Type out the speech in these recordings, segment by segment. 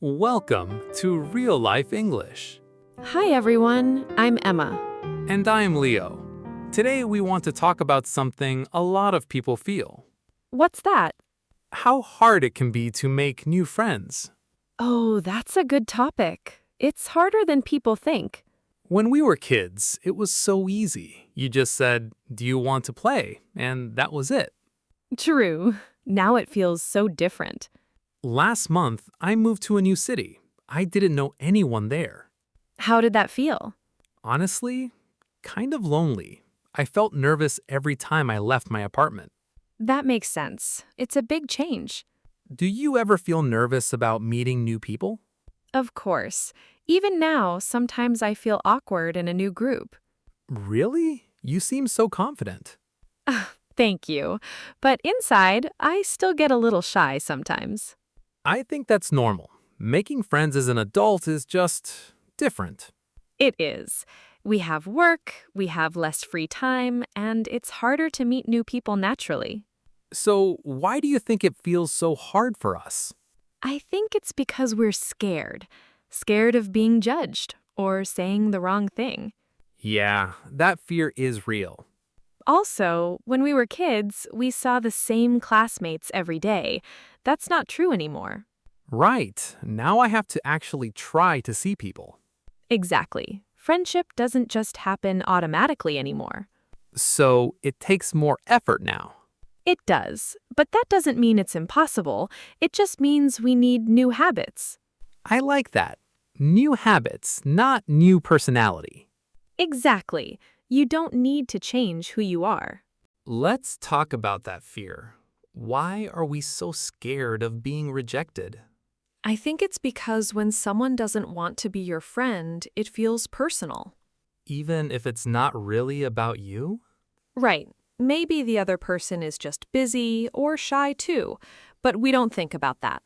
Welcome to Real Life English. Hi everyone, I'm Emma. And I'm Leo. Today we want to talk about something a lot of people feel. What's that? How hard it can be to make new friends. Oh, that's a good topic. It's harder than people think. When we were kids, it was so easy. You just said, "Do you want to play?" And that was it. True. Now it feels so different. Last month, I moved to a new city. I didn't know anyone there. How did that feel? Honestly, kind of lonely. I felt nervous every time I left my apartment. That makes sense. It's a big change. Do you ever feel nervous about meeting new people? Of course. Even now, sometimes I feel awkward in a new group. Really? You seem so confident. Thank you. But inside, I still get a little shy sometimes. I think that's normal. Making friends as an adult is just different. It is. We have work, we have less free time, and it's harder to meet new people naturally. So, why do you think it feels so hard for us? I think it's because we're scared. Scared of being judged or saying the wrong thing. Yeah, that fear is real. Also, when we were kids, we saw the same classmates every day. That's not true anymore. Right. Now I have to actually try to see people. Exactly. Friendship doesn't just happen automatically anymore. So, it takes more effort now. It does, but that doesn't mean it's impossible. It just means we need new habits. I like that. New habits, not new personality. Exactly. You don't need to change who you are. Let's talk about that fear. Why are we so scared of being rejected? I think it's because when someone doesn't want to be your friend, it feels personal. Even if it's not really about you? Right. Maybe the other person is just busy or shy too, but we don't think about that.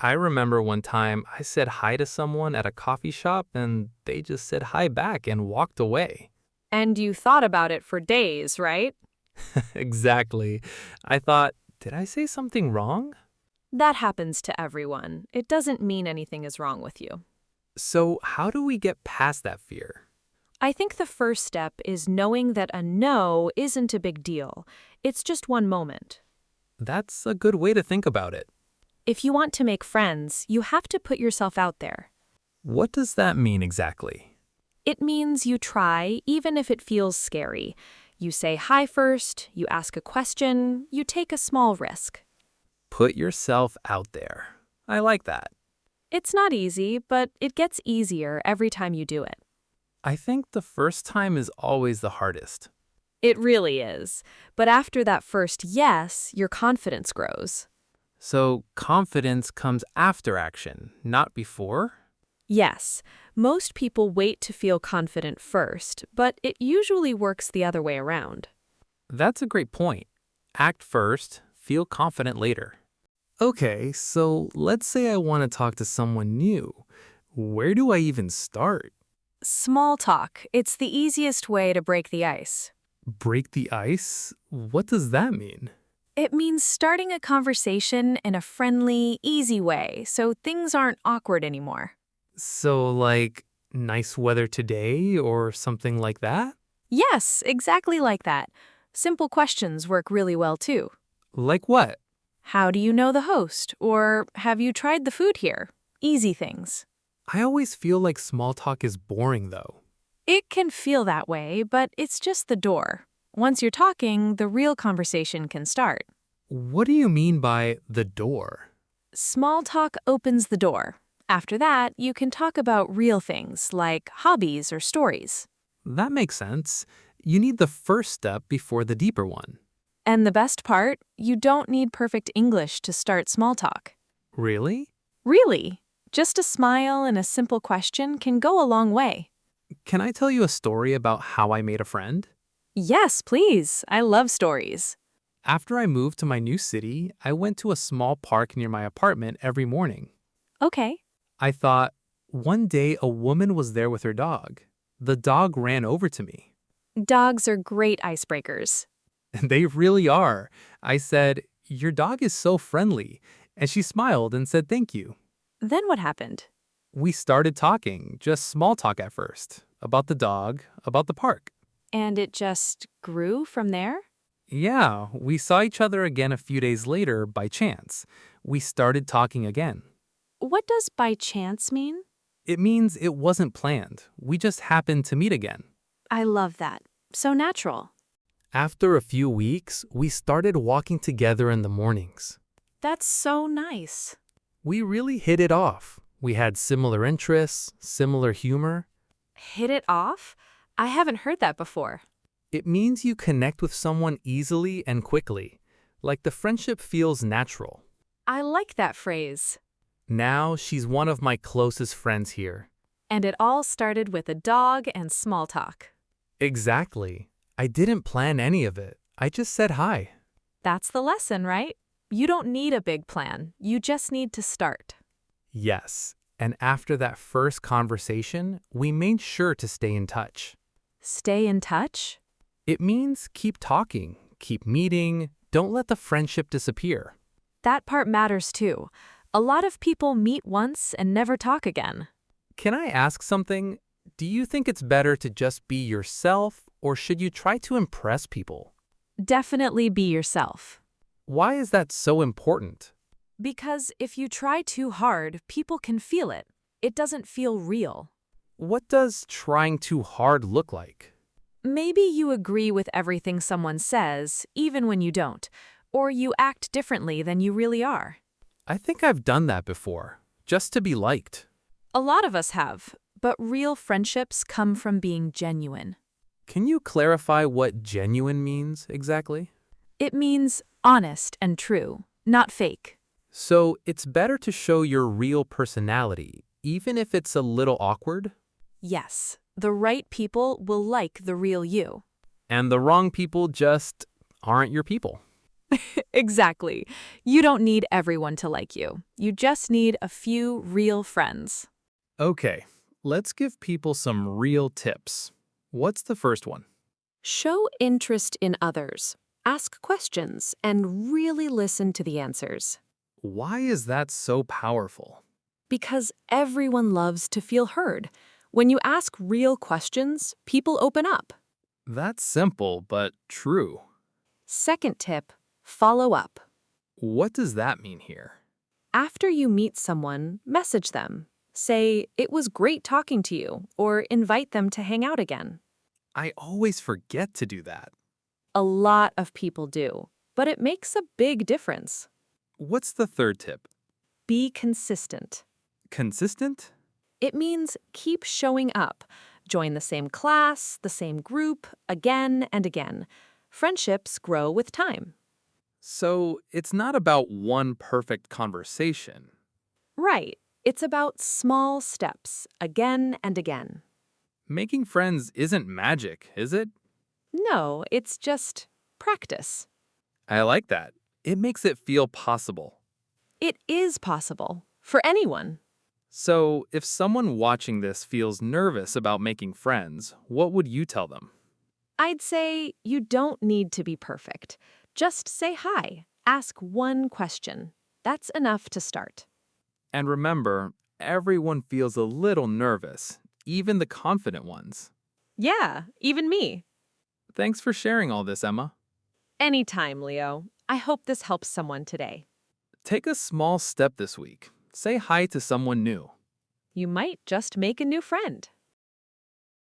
I remember one time I said hi to someone at a coffee shop and they just said hi back and walked away. And you thought about it for days, right? Exactly. I thought, did I say something wrong? That happens to everyone. It doesn't mean anything is wrong with you. So, how do we get past that fear? I think the first step is knowing that a no isn't a big deal. It's just one moment. That's a good way to think about it. If you want to make friends, you have to put yourself out there. What does that mean exactly? It means you try, even if it feels scary. You say hi first, you ask a question, you take a small risk. Put yourself out there. I like that. It's not easy, but it gets easier every time you do it. I think the first time is always the hardest. It really is. But after that first yes, your confidence grows. So, confidence comes after action, not before? Yes, most people wait to feel confident first, but it usually works the other way around. That's a great point. Act first, feel confident later. Okay, so let's say I want to talk to someone new. Where do I even start? Small talk. It's the easiest way to break the ice. Break the ice? What does that mean? It means starting a conversation in a friendly, easy way so things aren't awkward anymore. So, like, nice weather today or something like that? Yes, exactly like that. Simple questions work really well too. Like what? How do you know the host? Or have you tried the food here? Easy things. I always feel like small talk is boring, though. It can feel that way, but it's just the door. Once you're talking, the real conversation can start. What do you mean by the door? Small talk opens the door. After that, you can talk about real things like hobbies or stories. That makes sense. You need the first step before the deeper one. And the best part, you don't need perfect English to start small talk. Really? Really, just a smile and a simple question can go a long way. Can I tell you a story about how I made a friend? Yes, please. I love stories. After I moved to my new city, I went to a small park near my apartment every morning. Okay. I thought, one day a woman was there with her dog. The dog ran over to me. Dogs are great icebreakers. They really are. I said, "Your dog is so friendly." And she smiled and said thank you. Then what happened? We started talking, just small talk at first, about the dog, about the park. And it just grew from there? Yeah, we saw each other again a few days later by chance. We started talking again. What does by chance mean? It means it wasn't planned. We just happened to meet again. I love that. So natural. After a few weeks, we started walking together in the mornings. That's so nice. We really hit it off. We had similar interests, similar humor. Hit it off? I haven't heard that before. It means you connect with someone easily and quickly, like the friendship feels natural. I like that phrase. Now she's one of my closest friends here. And it all started with a dog and small talk. Exactly. I didn't plan any of it. I just said hi. That's the lesson, right? You don't need a big plan. You just need to start. Yes. And after that first conversation, we made sure to stay in touch. Stay in touch? It means keep talking, keep meeting, don't let the friendship disappear. That part matters too. A lot of people meet once and never talk again. Can I ask something? Do you think it's better to just be yourself, or should you try to impress people? Definitely be yourself. Why is that so important? Because if you try too hard, people can feel it. It doesn't feel real. What does trying too hard look like? Maybe you agree with everything someone says, even when you don't, or you act differently than you really are. I think I've done that before, just to be liked. A lot of us have, but real friendships come from being genuine. Can you clarify what genuine means exactly? It means honest and true, not fake. So it's better to show your real personality, even if it's a little awkward? Yes, the right people will like the real you. And the wrong people just aren't your people. Exactly. You don't need everyone to like you. You just need a few real friends. Okay, let's give people some real tips. What's the first one? Show interest in others. Ask questions and really listen to the answers. Why is that so powerful? Because everyone loves to feel heard. When you ask real questions, people open up. That's simple, but true. Second tip, follow up. What does that mean here? After you meet someone, message them. Say, "It was great talking to you," or invite them to hang out again. I always forget to do that. A lot of people do, but it makes a big difference. What's the third tip? Be consistent. Consistent? It means keep showing up. Join the same class, the same group, again and again. Friendships grow with time. So it's not about one perfect conversation. Right. It's about small steps, again and again. Making friends isn't magic, is it? No, it's just practice. I like that. It makes it feel possible. It is possible for anyone. So, if someone watching this feels nervous about making friends, what would you tell them? I'd say you don't need to be perfect. Just say hi. Ask one question. That's enough to start. And remember, everyone feels a little nervous, even the confident ones. Yeah, even me. Thanks for sharing all this, Emma. Anytime, Leo. I hope this helps someone today. Take a small step this week. Say hi to someone new. You might just make a new friend.